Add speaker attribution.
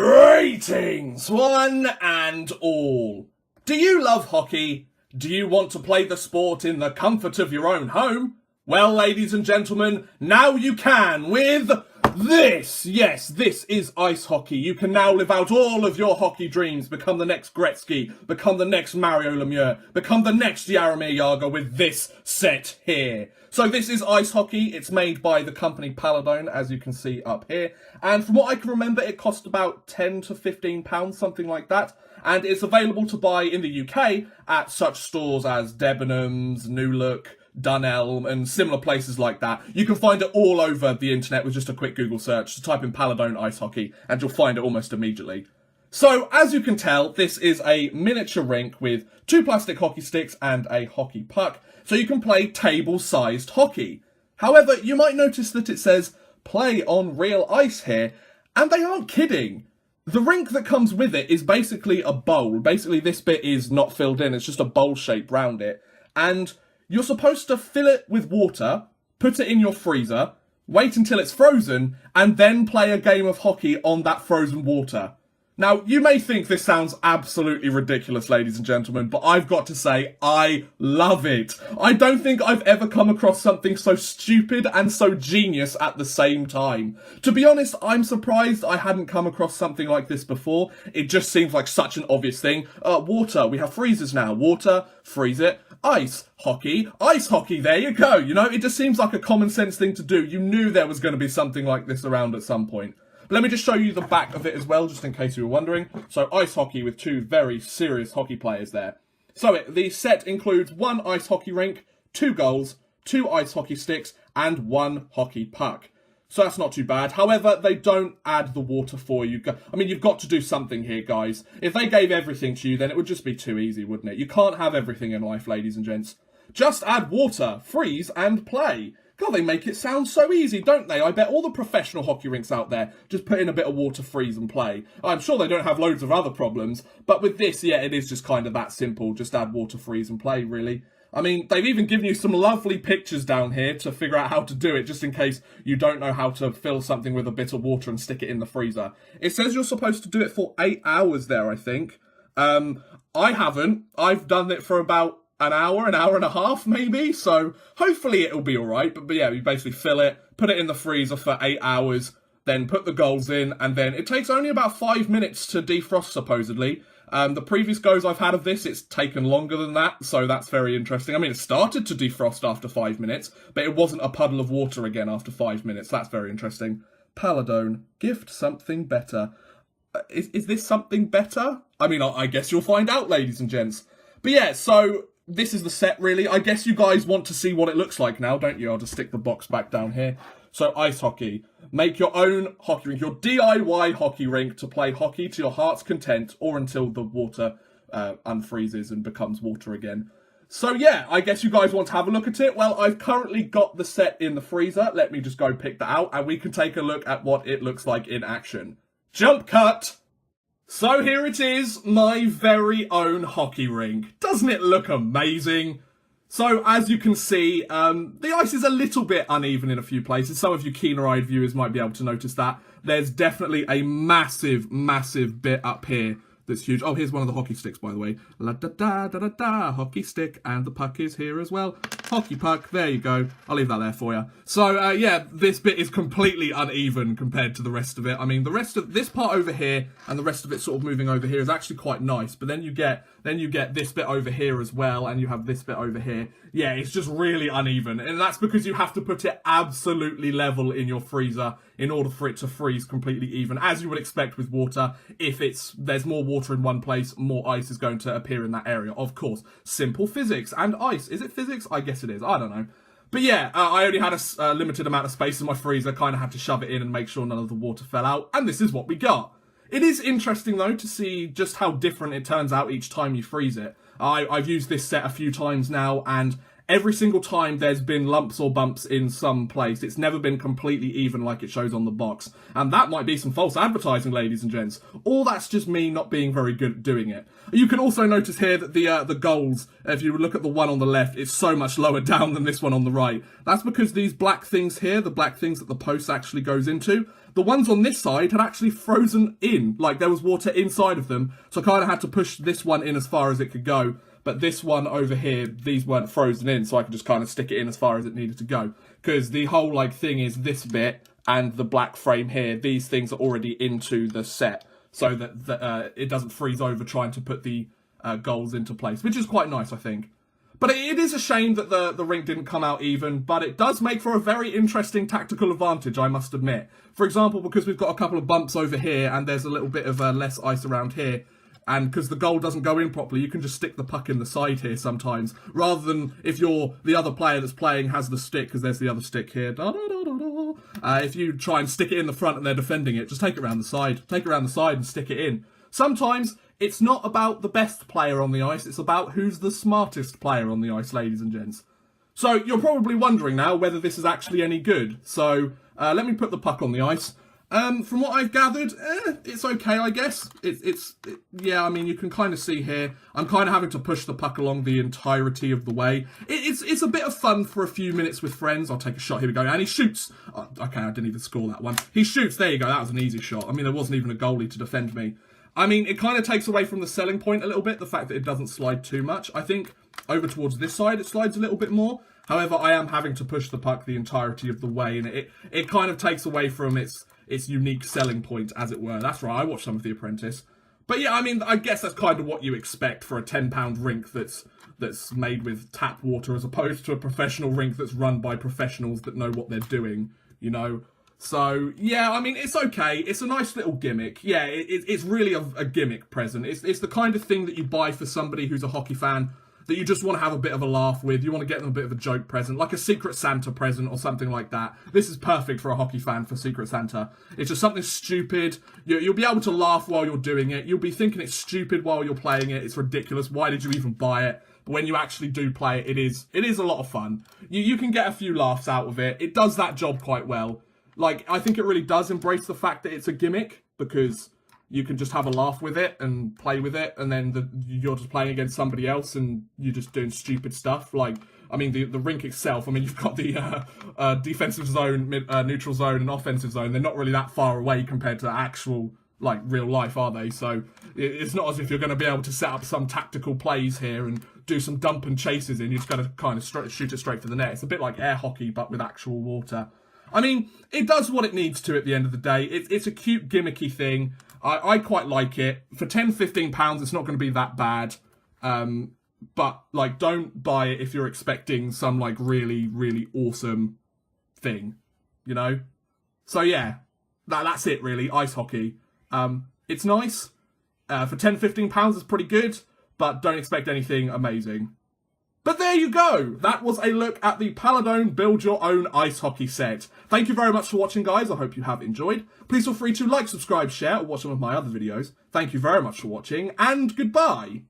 Speaker 1: Greetings, one and all. Do you love hockey? Do you want to play the sport in the comfort of your own home? Well, ladies and gentlemen, now you can with this. Yes, this is ice hockey. You can now live out all of your hockey dreams, become the next Gretzky, become the next Mario Lemieux, become the next Jaromir Jagr with this set here. So this is ice hockey. It's made by the company Paladone, as you can see up here. And from what I can remember, it cost about £10 to £15, something like that. And it's available to buy in the UK at such stores as Debenhams, New Look, Dunelm, and similar places like that. You can find it all over the internet with just a quick Google search. Just type in Paladone Ice Hockey and you'll find it almost immediately. So, as you can tell, this is a miniature rink with 2 plastic hockey sticks and a hockey puck, so you can play table-sized hockey. However, you might notice that it says, play on real ice here, and they aren't kidding. The rink that comes with it is basically a bowl. Basically, this bit is not filled in, it's just a bowl shape round it. And you're supposed to fill it with water, put it in your freezer, wait until it's frozen, and then play a game of hockey on that frozen water. Now, you may think this sounds absolutely ridiculous, ladies and gentlemen, but I've got to say, I love it. I don't think I've ever come across something so stupid and so genius at the same time. To be honest, I'm surprised I hadn't come across something like this before. It just seems like such an obvious thing. Water, we have freezers now. Water, freeze it. Ice hockey, there you go. You know, it just seems like a common sense thing to do. You knew there was going to be something like this around at some point. But let me just show you the back of it as well, just in case you were wondering. So, ice hockey with 2 very serious hockey players there. So, the set includes 1 ice hockey rink, 2 goals, 2 ice hockey sticks, and 1 hockey puck. So that's not too bad. However, they don't add the water for you. I mean, you've got to do something here, guys. If they gave everything to you, then it would just be too easy, wouldn't it? You can't have everything in life, ladies and gents. Just add water, freeze, and play. God, they make it sound so easy, don't they? I bet all the professional hockey rinks out there just put in a bit of water, freeze, and play. I'm sure they don't have loads of other problems, but with this, yeah, it is just kind of that simple. Just add water, freeze, and play, really. I mean, they've even given you some lovely pictures down here to figure out how to do it, just in case you don't know how to fill something with a bit of water and stick it in the freezer. It says you're supposed to do it for 8 hours there, I think. I haven't. I've done it for about an hour and a half, maybe, so hopefully it'll be alright. But yeah, you basically fill it, put it in the freezer for 8 hours, then put the goals in, and then it takes only about 5 minutes to defrost, supposedly. The previous goes I've had of this, it's taken longer than that, so that's very interesting. I mean, it started to defrost after 5 minutes, but it wasn't a puddle of water again after 5 minutes. That's very interesting. Paladone, gift something better. Is this something better? I mean, I guess you'll find out, ladies and gents. But yeah, so this is the set, really. I guess you guys want to see what it looks like now, don't you? I'll just stick the box back down here. So, ice hockey. Make your own hockey rink, your DIY hockey rink to play hockey to your heart's content or until the water unfreezes and becomes water again. So, yeah, I guess you guys want to have a look at it. Well, I've currently got the set in the freezer. Let me just go pick that out and we can take a look at what it looks like in action. Jump cut! So here it is, my very own hockey rink. Doesn't it look amazing? So as you can see, the ice is a little bit uneven in a few places. Some of you keener-eyed viewers might be able to notice that. There's definitely a massive, massive bit up here that's huge. Oh, here's one of the hockey sticks, by the way. La-da-da-da-da-da, hockey stick, and the puck is here as well. Hockey puck, there you go. I'll leave that there for you. So, yeah, this bit is completely uneven compared to the rest of it. I mean, the rest of this part over here and the rest of it sort of moving over here is actually quite nice. But then you get this bit over here as well, and you have this bit over here. Yeah, it's just really uneven. And that's because you have to put it absolutely level in your freezer in order for it to freeze completely even, as you would expect with water. If there's more water in one place, more ice is going to appear in that area. Of course, simple physics and ice. Is it physics? I guess it is. I don't know. But yeah, I only had a limited amount of space in my freezer. Kind of had to shove it in and make sure none of the water fell out. And this is what we got. It is interesting, though, to see just how different it turns out each time you freeze it. I've used this set a few times now, and every single time there's been lumps or bumps in some place. It's never been completely even like it shows on the box. And that might be some false advertising, ladies and gents. Or that's just me not being very good at doing it. You can also notice here that the goals, if you look at the one on the left, it's so much lower down than this one on the right. That's because these black things here, the black things that the post actually goes into, the ones on this side had actually frozen in. Like, there was water inside of them. So I kind of had to push this one in as far as it could go. But this one over here, these weren't frozen in, so I could just kind of stick it in as far as it needed to go. Because the whole, like, thing is this bit and the black frame here. These things are already into the set, so that it doesn't freeze over trying to put the goals into place, which is quite nice, I think. But it is a shame that the rink didn't come out even, but it does make for a very interesting tactical advantage, I must admit. For example, because we've got a couple of bumps over here, and there's a little bit of less ice around here, and because the goal doesn't go in properly, you can just stick the puck in the side here sometimes, rather than if the other player that's playing has the stick, because there's the other stick here. If you try and stick it in the front and they're defending it, just take it around the side. Take it around the side and stick it in. Sometimes it's not about the best player on the ice, it's about who's the smartest player on the ice, ladies and gents. So you're probably wondering now whether this is actually any good. So let me put the puck on the ice. From what I've gathered, it's okay, I guess. Yeah, I mean, you can kind of see here, I'm kind of having to push the puck along the entirety of the way. It's a bit of fun for a few minutes with friends. I'll take a shot, here we go, and he shoots. Oh, okay, I didn't even score that one. He shoots, there you go, that was an easy shot. I mean, there wasn't even a goalie to defend me. I mean, it kind of takes away from the selling point a little bit, the fact that it doesn't slide too much. I think over towards this side, it slides a little bit more. However, I am having to push the puck the entirety of the way, and it kind of takes away from its unique selling point, as it were. That's right, I watched some of The Apprentice. But yeah, I mean, I guess that's kind of what you expect for a £10 rink that's made with tap water, as opposed to a professional rink that's run by professionals that know what they're doing, you know? So, yeah, I mean, it's okay. It's a nice little gimmick. Yeah, it's really a gimmick present. It's the kind of thing that you buy for somebody who's a hockey fan that you just want to have a bit of a laugh with. You want to get them a bit of a joke present, like a Secret Santa present or something like that. This is perfect for a hockey fan for Secret Santa. It's just something stupid. You'll be able to laugh while you're doing it. You'll be thinking it's stupid while you're playing it. It's ridiculous. Why did you even buy it? But when you actually do play it, it is a lot of fun. You can get a few laughs out of it. It does that job quite well. Like, I think it really does embrace the fact that it's a gimmick, because you can just have a laugh with it and play with it, and then you're just playing against somebody else and you're just doing stupid stuff. Like, I mean, the rink itself, I mean, you've got the defensive zone, neutral zone, and offensive zone. They're not really that far away compared to actual, like, real life, are they? So it's not as if you're going to be able to set up some tactical plays here and do some dump and chases in. You're just going to kind of shoot it straight for the net. It's a bit like air hockey, but with actual water. I mean, it does what it needs to at the end of the day. It's a cute, gimmicky thing. I quite like it. For £10-15, it's not going to be that bad. But, like, don't buy it if you're expecting some, like, really, really awesome thing, you know? So, yeah, that's it, really. Ice hockey. It's nice. For £10-15, it's pretty good, but don't expect anything amazing. But there you go. That was a look at the Paladone Build Your Own Ice Hockey set. Thank you very much for watching, guys. I hope you have enjoyed. Please feel free to like, subscribe, share, or watch some of my other videos. Thank you very much for watching, and goodbye.